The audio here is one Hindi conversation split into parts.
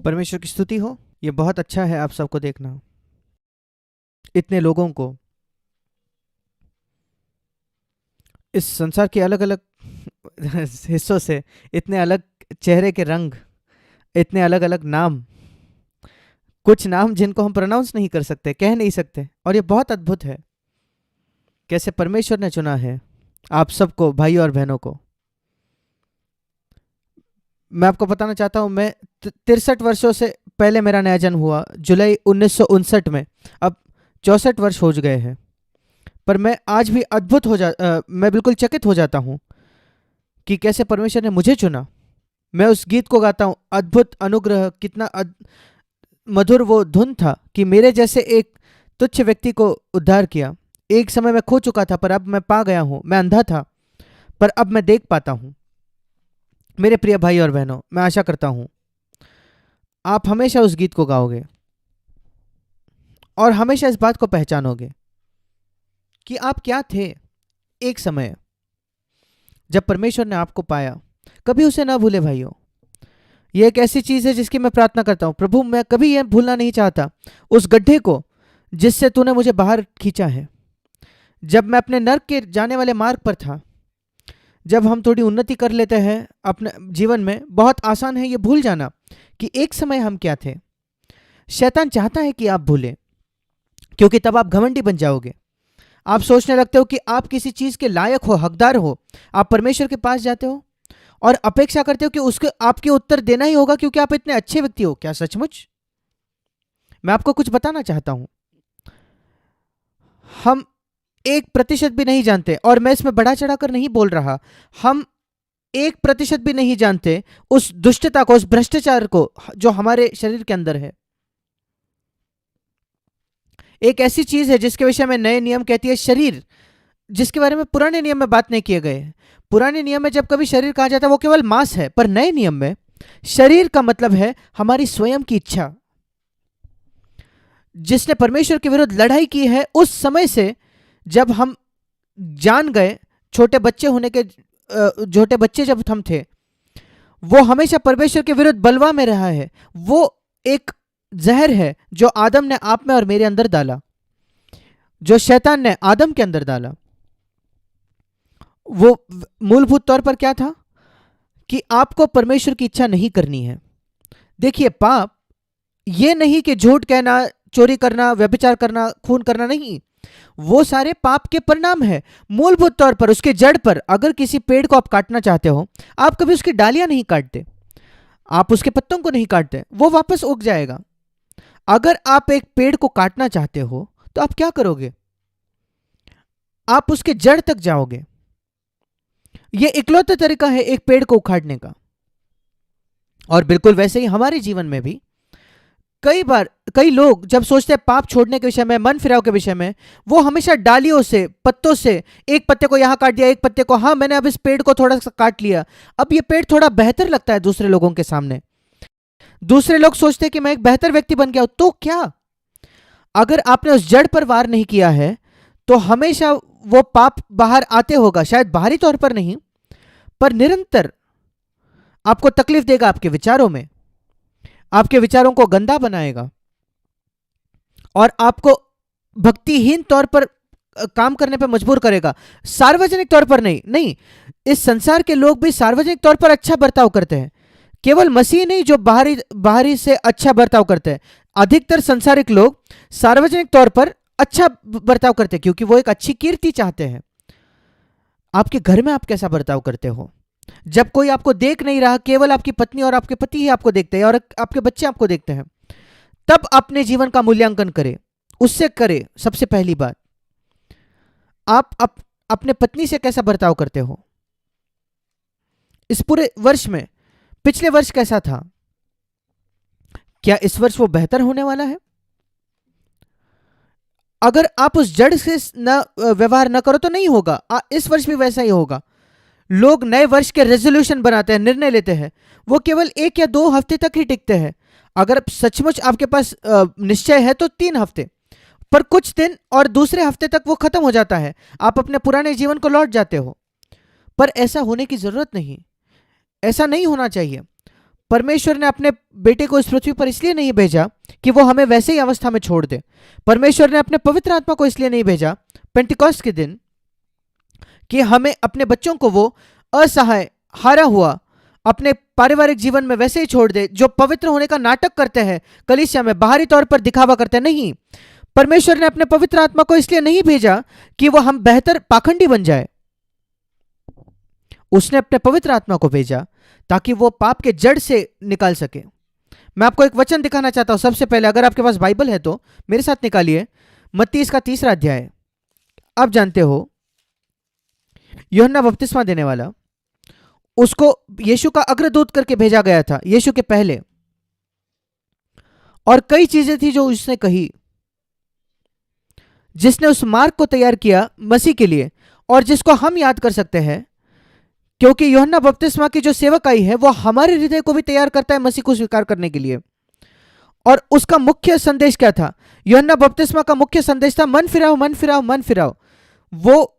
परमेश्वर की स्तुति हो। ये बहुत अच्छा है आप सबको देखना, इतने लोगों को इस संसार के अलग अलग हिस्सों से, इतने अलग चेहरे के रंग, इतने अलग अलग नाम, कुछ नाम जिनको हम प्रोनाउंस नहीं कर सकते, कह नहीं सकते। और ये बहुत अद्भुत है कैसे परमेश्वर ने चुना है आप सबको, भाई और बहनों को। मैं आपको बताना चाहता हूं, मैं 63 वर्षों से पहले मेरा नया जन्म हुआ जुलाई 1959 में। अब 64 वर्ष हो गए हैं, पर मैं आज भी मैं बिल्कुल चकित हो जाता हूं कि कैसे परमेश्वर ने मुझे चुना। मैं उस गीत को गाता हूं, अद्भुत अनुग्रह, कितना मधुर वो धुन था कि मेरे जैसे एक तुच्छ व्यक्ति को उद्धार किया। एक समय मैं खो चुका था, पर अब मैं पा गया हूं। मैं अंधा था, पर अब मैं देख पाता हूं। मेरे प्रिय भाई और बहनों, मैं आशा करता हूं आप हमेशा उस गीत को गाओगे और हमेशा इस बात को पहचानोगे कि आप क्या थे एक समय जब परमेश्वर ने आपको पाया। कभी उसे ना भूले भाइयों। यह एक ऐसी चीज है जिसकी मैं प्रार्थना करता हूं, प्रभु मैं कभी यह भूलना नहीं चाहता उस गड्ढे को जिससे तूने मुझे बाहर खींचा है। जब मैं अपने नर्क के जाने वाले मार्ग पर था, जब हम थोड़ी उन्नति कर लेते हैं अपने जीवन में, बहुत आसान है ये भूल जाना कि एक समय हम क्या थे। शैतान चाहता है कि आप भूलें, क्योंकि तब आप घमंडी बन जाओगे। आप सोचने लगते हो कि आप किसी चीज के लायक हो, हकदार हो। आप परमेश्वर के पास जाते हो और अपेक्षा करते हो कि उसके आपके उत्तर देना ही होगा, क्योंकि आप इतने अच्छे व्यक्ति हो। क्या सचमुच? मैं आपको कुछ बताना चाहता हूं, हम 1% भी नहीं जानते, और मैं इसमें बढ़ा चढ़ाकर नहीं बोल रहा, हम 1% भी नहीं जानते उस दुष्टता को, उस भ्रष्टाचार को जो हमारे शरीर के अंदर है। एक ऐसी चीज है जिसके विषय में नए नियम कहती है शरीर, जिसके बारे में पुराने नियम में बात नहीं किए गए। पुराने नियम में जब कभी शरीर कहा जाता है वो केवल मांस है, पर नए नियम में शरीर का मतलब है हमारी स्वयं की इच्छा। जिसने परमेश्वर के विरुद्ध लड़ाई की है उस समय से, जब हम जान गए, छोटे बच्चे होने के छोटे बच्चे जब हम थे, वो हमेशा परमेश्वर के विरुद्ध बलवा में रहा है। वो एक जहर है जो आदम ने आप में और मेरे अंदर डाला, जो शैतान ने आदम के अंदर डाला। वो मूलभूत तौर पर क्या था कि आपको परमेश्वर की इच्छा नहीं करनी है। देखिए, पाप ये नहीं कि झूठ कहना, चोरी करना, व्यभिचार करना, खून करना नहीं। वो सारे पाप के परिणाम है। मूलभूत तौर पर उसके जड़ पर, अगर किसी पेड़ को आप काटना चाहते हो, आप कभी उसकी डालियां नहीं काटते, आप उसके पत्तों को नहीं काटते, वो वापस उग जाएगा। अगर आप एक पेड़ को काटना चाहते हो तो आप क्या करोगे? आप उसके जड़ तक जाओगे। यह इकलौता तरीका है एक पेड़ को उखाड़ने का। और बिल्कुल वैसे ही हमारे जीवन में भी कई बार कई लोग जब सोचते हैं पाप छोड़ने के विषय में, मन फिराव के विषय में, वो हमेशा डालियों से, पत्तों से, एक पत्ते को यहां काट दिया, एक पत्ते को, हाँ मैंने अब इस पेड़ को थोड़ा सा काट लिया, अब ये पेड़ थोड़ा बेहतर लगता है दूसरे लोगों के सामने। दूसरे लोग सोचते हैं कि मैं एक बेहतर व्यक्ति बन गया हूं। तो क्या, अगर आपने उस जड़ पर वार नहीं किया है तो हमेशा वो पाप बाहर आते होगा। शायद बाहरी तौर पर नहीं, पर निरंतर आपको तकलीफ देगा। आपके विचारों में, आपके विचारों को गंदा बनाएगा और आपको भक्तिहीन तौर पर काम करने पर मजबूर करेगा। सार्वजनिक तौर पर नहीं, नहीं, इस संसार के लोग भी सार्वजनिक तौर पर अच्छा बर्ताव करते हैं। केवल मसीह नहीं जो बाहरी बाहरी से अच्छा बर्ताव करते हैं। अधिकतर संसारिक लोग सार्वजनिक तौर पर अच्छा बर्ताव करते हैं, क्योंकि वो एक अच्छी कीर्ति चाहते हैं। आपके घर में आप कैसा बर्ताव करते हो? जब कोई आपको देख नहीं रहा, केवल आपकी पत्नी और आपके पति ही आपको देखते हैं और आपके बच्चे आपको देखते हैं, तब अपने जीवन का मूल्यांकन करें। उससे करें। सबसे पहली बात, आप अपने पत्नी से कैसा बर्ताव करते हो? इस पूरे वर्ष में पिछले वर्ष कैसा था? क्या इस वर्ष वो बेहतर होने वाला है? अगर आप उस जड़ से न व्यवहार न करो तो नहीं होगा। इस वर्ष भी वैसा ही होगा। लोग नए वर्ष के रेजोल्यूशन बनाते हैं, निर्णय लेते हैं, वो केवल 1 या 2 हफ्ते तक ही टिकते हैं। अगर सचमुच आपके पास निश्चय है तो 3 हफ्ते, पर कुछ दिन और दूसरे हफ्ते तक वो खत्म हो जाता है। आप अपने पुराने जीवन को लौट जाते हो। पर ऐसा होने की जरूरत नहीं, ऐसा नहीं होना चाहिए। परमेश्वर ने अपने बेटे को इस पृथ्वी पर इसलिए नहीं भेजा कि वो हमें वैसे ही अवस्था में छोड़ दे। परमेश्वर ने अपने पवित्र आत्मा को इसलिए नहीं भेजा पेंटिकॉस्ट के दिन कि हमें अपने बच्चों को वो असहाय, हारा हुआ अपने पारिवारिक जीवन में वैसे ही छोड़ दे, जो पवित्र होने का नाटक करते हैं कलीसिया में, बाहरी तौर पर दिखावा करते हैं। नहीं, परमेश्वर ने अपने पवित्र आत्मा को इसलिए नहीं भेजा कि वो हम बेहतर पाखंडी बन जाए। उसने अपने पवित्र आत्मा को भेजा ताकि वो पाप के जड़ से निकाल सके। मैं आपको एक वचन दिखाना चाहता हूं। सबसे पहले, अगर आपके पास बाइबल है तो मेरे साथ निकालिए, मत्ती इसका 3 अध्याय। आप जानते हो यूहन्ना बपतिस्मा देने वाला, उसको यीशु का अग्रदूत करके भेजा गया था यीशु के पहले, और कई चीजें थी जो उसने कही, जिसने उस मार्ग को तैयार किया मसीह के लिए, और जिसको हम याद कर सकते हैं, क्योंकि यूहन्ना बपतिस्मा की जो सेवकाई है वो हमारे हृदय को भी तैयार करता है मसीह को स्वीकार करने के लिए। और उसका मुख्य संदेश क्या था? यूहन्ना बपतिस्मा का मुख्य संदेश था मन फिराओ, मन फिराओ, मन फिराओ। वो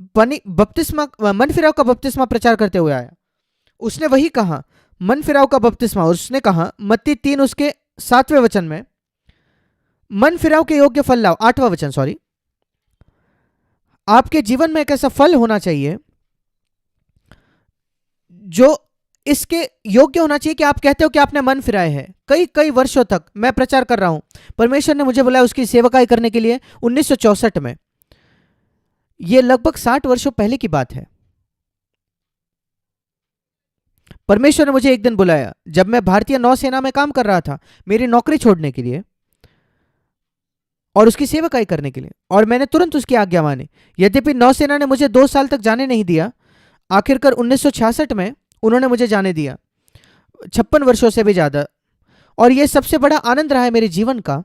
बपतिस्मा, मन फिराओ का बपतिस्मा प्रचार करते हुए आया। उसने वही कहा, मन फिराओ का बपतिस्मा। उसने कहा मत्ती 3 उसके 7वें वचन में, मन फिराओ के योग्य फल लाओ। 8वां वचन, सॉरी। आपके जीवन में एक ऐसा फल होना चाहिए जो इसके योग्य होना चाहिए कि आप कहते हो कि आपने मन फिराए है। कई कई वर्षों तक मैं प्रचार कर रहा हूं। परमेश्वर ने मुझे बुलाया उसकी सेवकाई करने के लिए 1964 में। यह लगभग 60 वर्षों पहले की बात है। परमेश्वर ने मुझे एक दिन बुलाया जब मैं भारतीय नौसेना में काम कर रहा था, मेरी नौकरी छोड़ने के लिए और उसकी सेवकाई करने के लिए, और मैंने तुरंत उसकी आज्ञा मानी। यद्यपि नौसेना ने मुझे 2 साल तक जाने नहीं दिया, आखिरकार 1966 में उन्होंने मुझे जाने दिया, 56 वर्षों से भी ज्यादा। और यह सबसे बड़ा आनंद रहा है मेरे जीवन का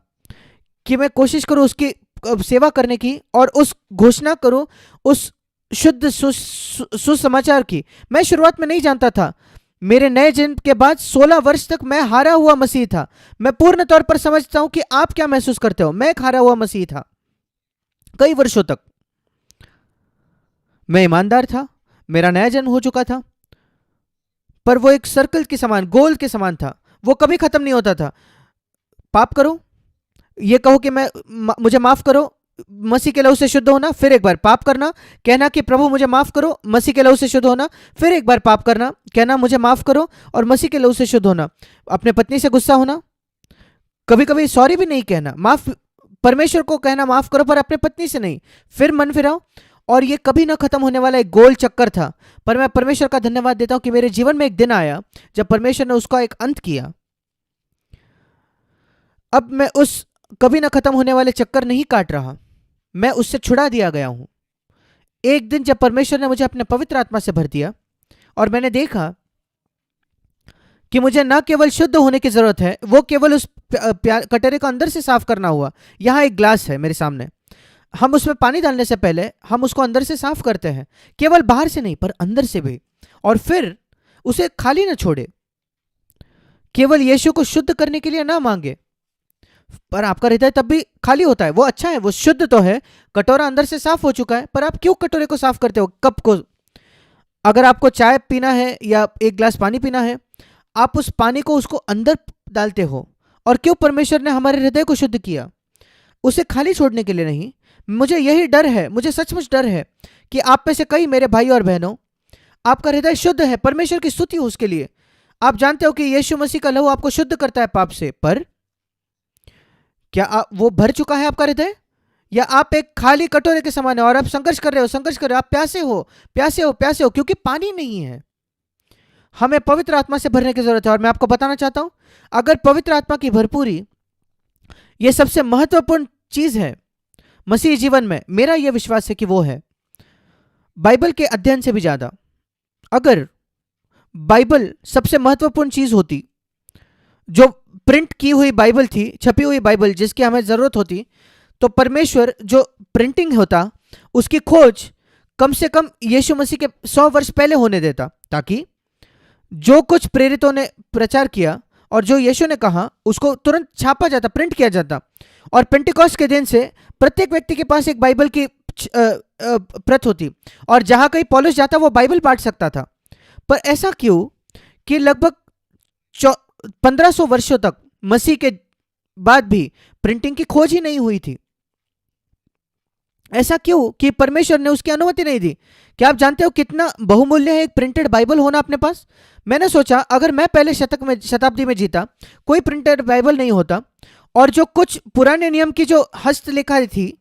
कि मैं कोशिश करूं उसकी सेवा करने की और उस घोषणा करूं उस शुद्ध सुसमाचार की। मैं शुरुआत में नहीं जानता था। मेरे नए जन्म के बाद 16 वर्ष तक मैं हारा हुआ मसीह था। मैं पूर्ण तौर पर समझता हूं कि आप क्या महसूस करते हो। मैं एक हारा हुआ मसीह था। कई वर्षों तक मैं ईमानदार था, मेरा नया जन्म हो चुका था, पर वो एक सर्कल के समान, गोल के समान था। वो कभी खत्म नहीं होता था। पाप करो, ये कहो कि मुझे माफ करो, मसीह के लहू से शुद्ध होना, फिर एक बार पाप करना, कहना कि प्रभु मुझे माफ करो, मसीह के लहू से शुद्ध होना, फिर एक बार पाप करना, कहना मुझे माफ करो और मसीह के लहू से शुद्ध होना। अपने पत्नी से गुस्सा होना, कभी कभी सॉरी भी नहीं कहना, माफ, परमेश्वर को कहना माफ करो पर अपने पत्नी से नहीं, फिर मन फिराओ। और ये कभी ना खत्म होने वाला एक गोल चक्कर था। पर मैं परमेश्वर का धन्यवाद देता हूं कि मेरे जीवन में एक दिन आया जब परमेश्वर ने उसका एक अंत किया। अब मैं उस कभी ना खत्म होने वाले चक्कर नहीं काट रहा, मैं उससे छुड़ा दिया गया हूं। एक दिन जब परमेश्वर ने मुझे अपने पवित्र आत्मा से भर दिया और मैंने देखा कि मुझे न केवल शुद्ध होने की जरूरत है, वो केवल उस कटोरे को अंदर से साफ करना हुआ। यहां एक ग्लास है मेरे सामने, हम उसमें पानी डालने से पहले हम उसको अंदर से साफ करते हैं, केवल बाहर से नहीं पर अंदर से भी, और फिर उसे खाली ना छोड़े। केवल यीशु को शुद्ध करने के लिए ना मांगे, पर आपका हृदय तब भी खाली होता है। वो अच्छा है, वो शुद्ध तो है, कटोरा अंदर से साफ हो चुका है, पर आप क्यों कटोरे को साफ करते हो, कप को? अगर आपको चाय पीना है या एक गिलास पानी पीना है, आप उस पानी को उसको अंदर डालते हो। और क्यों परमेश्वर ने हमारे हृदय को शुद्ध किया? उसे खाली छोड़ने के लिए नहीं। मुझे यही डर है, मुझे सचमुच डर है कि आप में से कई मेरे भाई और बहनों, आपका हृदय शुद्ध है, परमेश्वर की स्तुति हो उसके लिए। आप जानते हो कि यीशु मसीह का लहू आपको शुद्ध करता है पाप से, पर क्या वो भर चुका है आपका हृदय, या आप एक खाली कटोरे के समान है और आप संघर्ष कर रहे हो, संघर्ष कर रहे हो, आप प्यासे हो, प्यासे हो, प्यासे हो, क्योंकि पानी नहीं है। हमें पवित्र आत्मा से भरने की जरूरत है। और मैं आपको बताना चाहता हूं, अगर पवित्र आत्मा की भरपूरी यह सबसे महत्वपूर्ण चीज है मसीह जीवन में, मेरा यह विश्वास है कि वो है बाइबल के अध्ययन से भी ज्यादा। अगर बाइबल सबसे महत्वपूर्ण चीज होती, जो प्रिंट की हुई बाइबल थी, छपी हुई बाइबल जिसकी हमें जरूरत होती, तो परमेश्वर जो प्रिंटिंग होता उसकी खोज कम से कम यीशु मसीह के 100 वर्ष पहले होने देता, ताकि जो कुछ प्रेरितों ने प्रचार किया और जो यीशु ने कहा उसको तुरंत छापा जाता, प्रिंट किया जाता। और पेंटिकॉस्ट के दिन से प्रत्येक व्यक्ति के पास एक बाइबल की प्रत होती, और जहां कहीं पौलुस जाता वो बाइबल बांट सकता था। पर ऐसा क्यों कि लगभग 1500 वर्षों तक मसीह के बाद भी प्रिंटिंग की खोज ही नहीं हुई थी। ऐसा क्यों? कि परमेश्वर ने उसकी अनुमति नहीं दी। क्या आप जानते हो कितना बहुमूल्य है एक प्रिंटेड बाइबल होना अपने पास? मैंने सोचा अगर मैं पहले शताब्दी में जीता, कोई प्रिंटेड बाइबल नहीं होता, और जो कुछ पुराने नियम की जो हस्तलिखा थी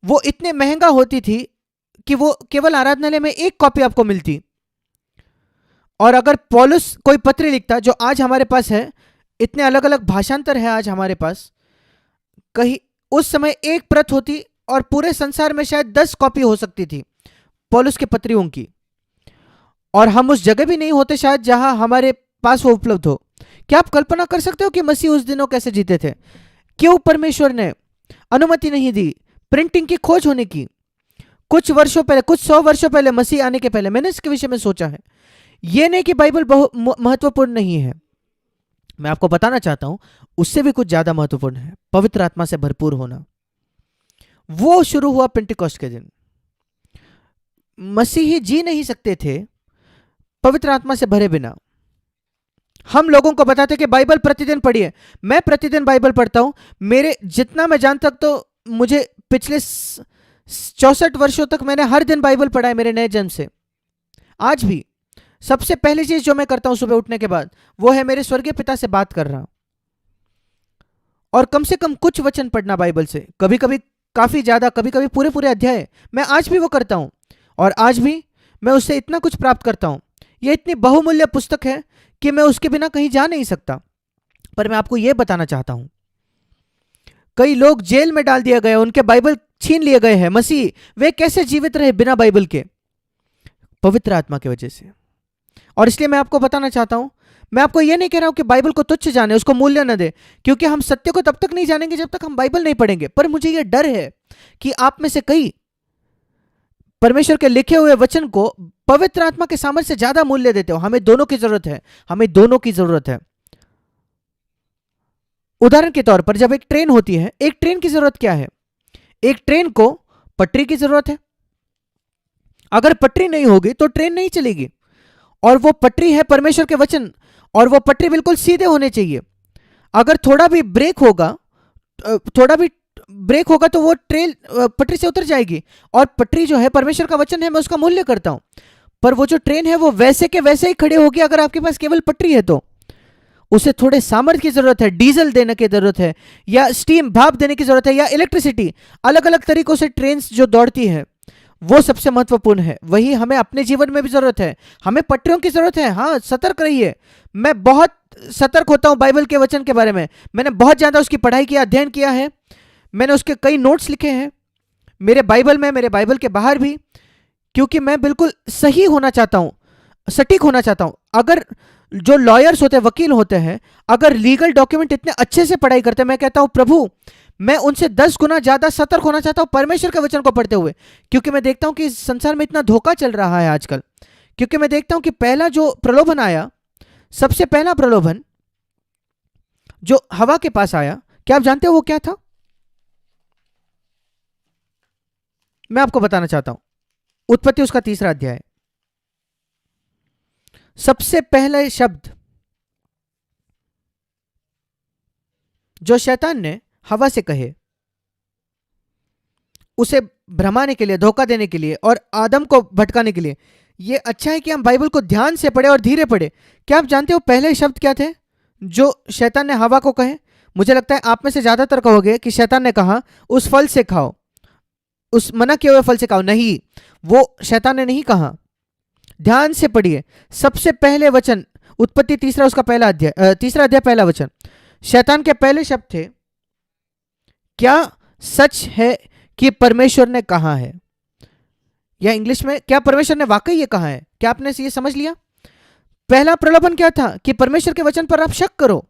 वो इतने महंगा होती थी कि वो केवल आराधनालय में एक कॉपी आपको मिलती। और अगर पौलुस कोई पत्र लिखता जो आज हमारे पास है, इतने अलग अलग भाषांतर है आज हमारे पास, कहीं उस समय एक प्रत होती और पूरे संसार में शायद 10 कॉपी हो सकती थी पौलुस के पत्रियों की, और हम उस जगह भी नहीं होते शायद जहां हमारे पास वो उपलब्ध हो। क्या आप कल्पना कर सकते हो कि मसीह उस दिनों कैसे जीते थे? क्यों परमेश्वर ने अनुमति नहीं दी प्रिंटिंग की खोज होने की? कुछ वर्षों पहले, कुछ 100 वर्षों पहले, मसीह आने के पहले मैंने इसके विषय में सोचा है। यह नहीं कि बाइबल बहुत महत्वपूर्ण नहीं है, मैं आपको बताना चाहता हूं उससे भी कुछ ज्यादा महत्वपूर्ण है पवित्र आत्मा से भरपूर होना। वो शुरू हुआ पेंटिकॉस्ट के दिन। मसीही जी नहीं सकते थे पवित्र आत्मा से भरे बिना। हम लोगों को बताते कि बाइबल प्रतिदिन पढ़िए। मैं प्रतिदिन बाइबल पढ़ता हूं। मेरे जितना मैं जान तक तो मुझे पिछले 64 वर्षों तक मैंने हर दिन बाइबल पढ़ा है मेरे नए जन्म से। आज भी सबसे पहली चीज जो मैं करता हूं सुबह उठने के बाद वो है मेरे स्वर्गीय पिता से बात करना, और कम से कम कुछ वचन पढ़ना बाइबल से, कभी कभी काफी ज्यादा, कभी कभी पूरे पूरे अध्याय। मैं आज भी वो करता हूं और आज भी मैं उससे इतना कुछ प्राप्त करता हूं। यह इतनी बहुमूल्य पुस्तक है कि मैं उसके बिना कहीं जा नहीं सकता। पर मैं आपको यह बताना चाहता हूं, कई लोग जेल में डाल दिए गए, उनके बाइबल छीन लिए गए हैं। मसीह वे कैसे जीवित रहे बिना बाइबल के? पवित्र आत्मा की वजह से। और इसलिए मैं आपको बताना चाहता हूं, मैं आपको यह नहीं कह रहा हूं कि बाइबल को तुच्छ जाने, उसको मूल्य न दे, क्योंकि हम सत्य को तब तक नहीं जानेंगे जब तक हम बाइबल नहीं पढ़ेंगे। पर मुझे यह डर है कि आप में से कई परमेश्वर के लिखे हुए वचन को पवित्र आत्मा के सामर्थ्य से ज्यादा मूल्य देते हो। हमें दोनों की जरूरत है, हमें दोनों की जरूरत है। उदाहरण के तौर पर जब एक ट्रेन होती है, एक ट्रेन की जरूरत क्या है? एक ट्रेन को पटरी की जरूरत है। अगर पटरी नहीं होगी तो ट्रेन नहीं चलेगी, और वो पटरी है परमेश्वर के वचन, और वो पटरी बिल्कुल सीधे होने चाहिए। अगर थोड़ा भी ब्रेक होगा तो वो ट्रेन पटरी से उतर जाएगी। और पटरी जो है परमेश्वर का वचन है, मैं उसका मूल्य करता हूं। पर वो जो ट्रेन है वो वैसे के वैसे ही खड़े होगी अगर आपके पास केवल पटरी है तो। उसे थोड़े सामर्थ्य की जरूरत है, डीजल देने की जरूरत है, या स्टीम भाप देने की जरूरत है, या इलेक्ट्रिसिटी। अलग अलग तरीकों से ट्रेन जो दौड़ती है वो सबसे महत्वपूर्ण है। वही हमें अपने जीवन में भी जरूरत है। हमें पटरियों की जरूरत है। हाँ, सतर्क रहिए। मैं बहुत सतर्क होता हूं बाइबल के वचन के बारे में। मैंने बहुत ज्यादा उसकी पढ़ाई किया, अध्ययन किया है। मैंने उसके कई नोट्स लिखे हैं मेरे बाइबल में, मेरे बाइबल के बाहर भी, क्योंकि मैं बिल्कुल सही होना चाहता हूं, सटीक होना चाहता हूं। अगर जो लॉयर्स होते हैं, वकील होते हैं, अगर लीगल डॉक्यूमेंट इतने अच्छे से पढ़ाई करते हैं, मैं कहता हूं प्रभु मैं उनसे 10 गुना ज्यादा सतर्क होना चाहता हूं परमेश्वर के वचन को पढ़ते हुए। क्योंकि मैं देखता हूं कि इस संसार में इतना धोखा चल रहा है आजकल। क्योंकि मैं देखता हूं कि पहला जो प्रलोभन आया, सबसे पहला प्रलोभन जो हवा के पास आया, क्या आप जानते हो वो क्या था? मैं आपको बताना चाहता हूं। उत्पत्ति उसका 3रा अध्याय, सबसे पहले शब्द जो शैतान ने हवा से कहे, उसे भ्रमाने के लिए, धोखा देने के लिए और आदम को भटकाने के लिए। यह अच्छा है कि हम बाइबल को ध्यान से पढ़े और धीरे पढ़े। क्या आप जानते हो पहले शब्द क्या थे जो शैतान ने हवा को कहे? मुझे लगता है आप में से ज्यादातर कहोगे कि शैतान ने कहा उस फल से खाओ, उस मना किए हुए फल से खाओ। नहीं, वो शैतान ने नहीं कहा। ध्यान से पढ़िए। सबसे पहले वचन, उत्पत्ति 3रा उसका पहला अध्याय, 3रा अध्याय पहला वचन, शैतान के पहले शब्द थे, क्या सच है कि परमेश्वर ने कहा है? या इंग्लिश में, क्या परमेश्वर ने वाकई ये कहा है? क्या आपने ये समझ लिया? पहला प्रलोभन क्या था? कि परमेश्वर के वचन पर आप शक करो।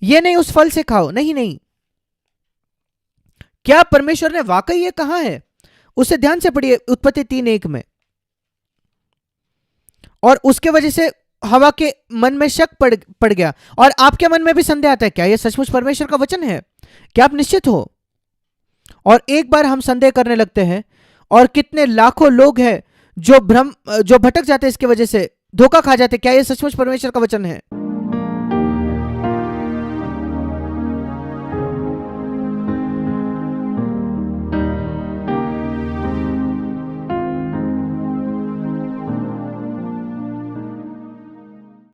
ये नहीं उस फल से खाओ, नहीं नहीं, क्या परमेश्वर ने वाकई ये कहा है? उसे ध्यान से पढ़िए उत्पत्ति 3:1 में। और उसके वजह से हवा के मन में शक पड़ गया, और आपके मन में भी संदेह आता है, क्या यह सचमुच परमेश्वर का वचन है? क्या आप निश्चित हो? और एक बार हम संदेह करने लगते हैं, और कितने लाखों लोग हैं जो भटक जाते हैं, इसकी वजह से धोखा खा जाते हैं। क्या यह सचमुच परमेश्वर का वचन है?